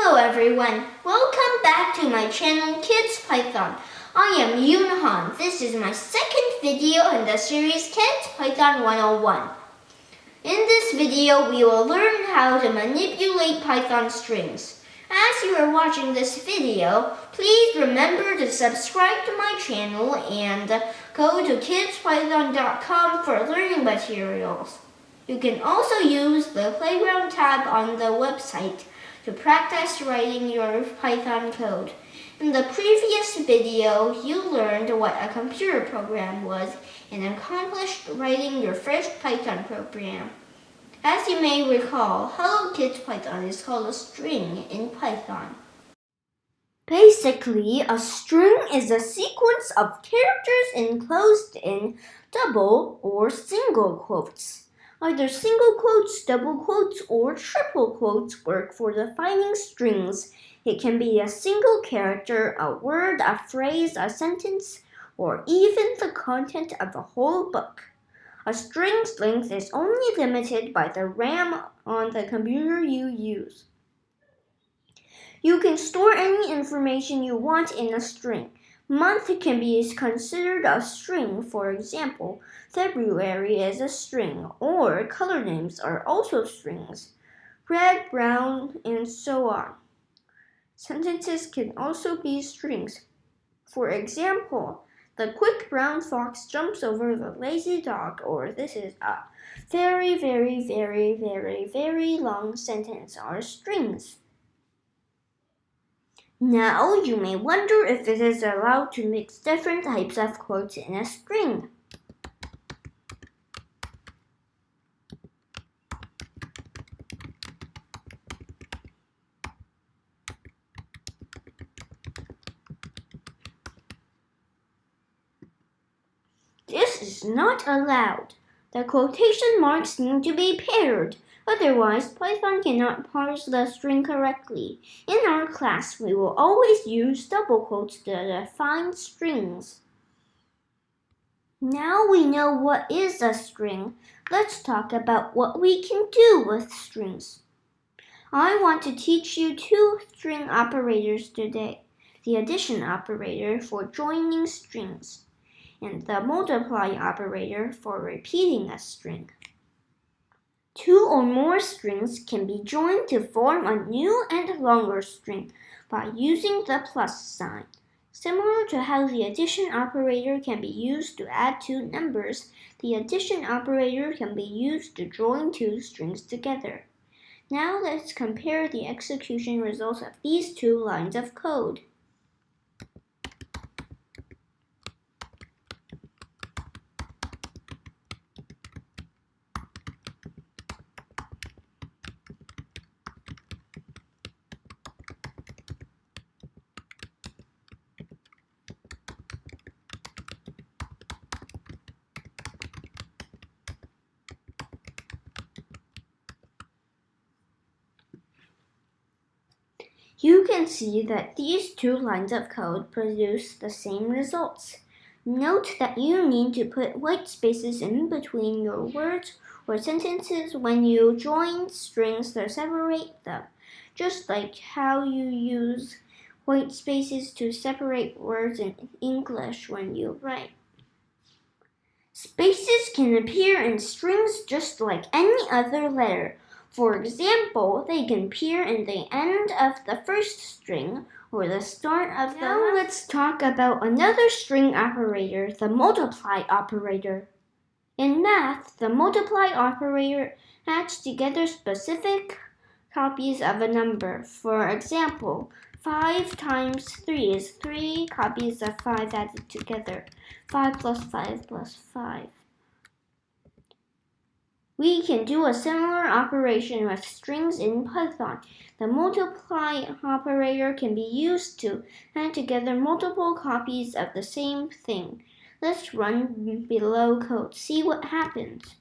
Hello everyone, welcome back to my channel Kids Python. I am Yoon Han. This is my second video in the series Kids Python 101. In this video, we will learn how to manipulate Python strings. As you are watching this video, please remember to subscribe to my channel and go to kidspython.com for learning materials. You can also use the Playground tab on the website to practice writing your Python code. In the previous video, you learned what a computer program was and accomplished writing your first Python program. As you may recall, Hello Kids Python is called a string in Python. Basically, a string is a sequence of characters enclosed in double or single quotes. Either single quotes, double quotes, or triple quotes work for defining strings. It can be a single character, a word, a phrase, a sentence, or even the content of a whole book. A string's length is only limited by the RAM on the computer you use. You can store any information you want in a string. Month can be considered a string. For example, February is a string, or color names are also strings. Red, brown, and so on. Sentences can also be strings. For example, the quick brown fox jumps over the lazy dog, or this is a very, very, very, very, very long sentence are strings. Now, you may wonder if it is allowed to mix different types of quotes in a string. This is not allowed. The quotation marks need to be paired. Otherwise, Python cannot parse the string correctly. In our class, we will always use double quotes to define strings. Now we know what is a string. Let's talk about what we can do with strings. I want to teach you two string operators today. The addition operator for joining strings, and the multiply operator for repeating a string. Two or more strings can be joined to form a new and longer string by using the plus sign. Similar to how the addition operator can be used to add two numbers, the addition operator can be used to join two strings together. Now let's compare the execution results of these two lines of code. You can see that these two lines of code produce the same results. Note that you need to put white spaces in between your words or sentences when you join strings to separate them, just like how you use white spaces to separate words in English when you write. Spaces can appear in strings just like any other letter. For example, they can appear in the end of the first string or the start of the last. Now let's talk about another string operator, the multiply operator. In math, the multiply operator adds together specific copies of a number. For example, 5 times 3 is 3 copies of 5 added together. 5 plus 5 plus 5. We can do a similar operation with strings in Python. The multiply operator can be used to add together multiple copies of the same thing. Let's run below code, see what happens.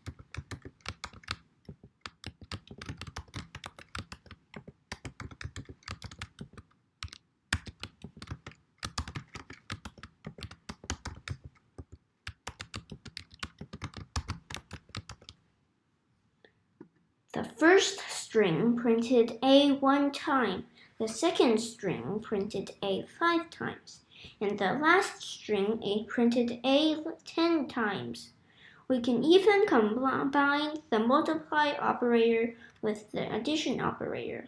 The first string printed A one time. The second string printed A 5 times, and the last string printed A 10 times. We can even combine the multiply operator with the addition operator.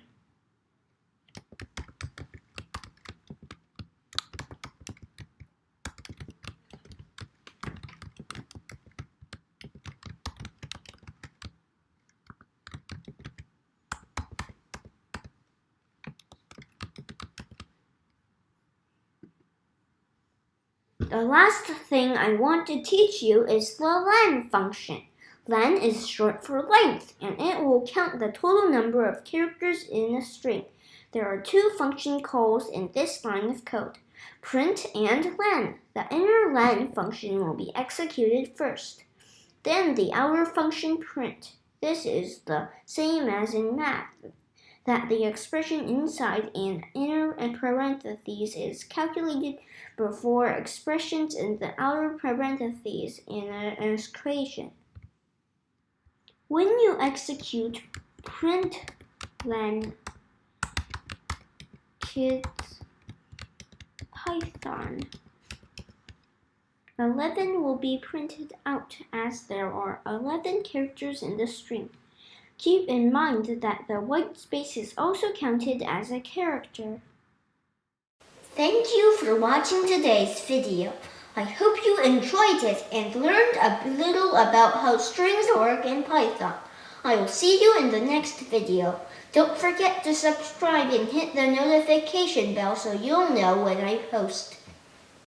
The last thing I want to teach you is the len function. Len is short for length, and it will count the total number of characters in a string. There are two function calls in this line of code, print and len. The inner len function will be executed first. Then the outer function print. This is the same as in math, that the expression inside an inner parentheses is calculated before expressions in the outer parentheses in an equation. When you execute println kids Python, 11 will be printed out as there are 11 characters in the string. Keep in mind that the white space is also counted as a character. Thank you for watching today's video. I hope you enjoyed it and learned a little about how strings work in Python. I will see you in the next video. Don't forget to subscribe and hit the notification bell so you'll know when I post.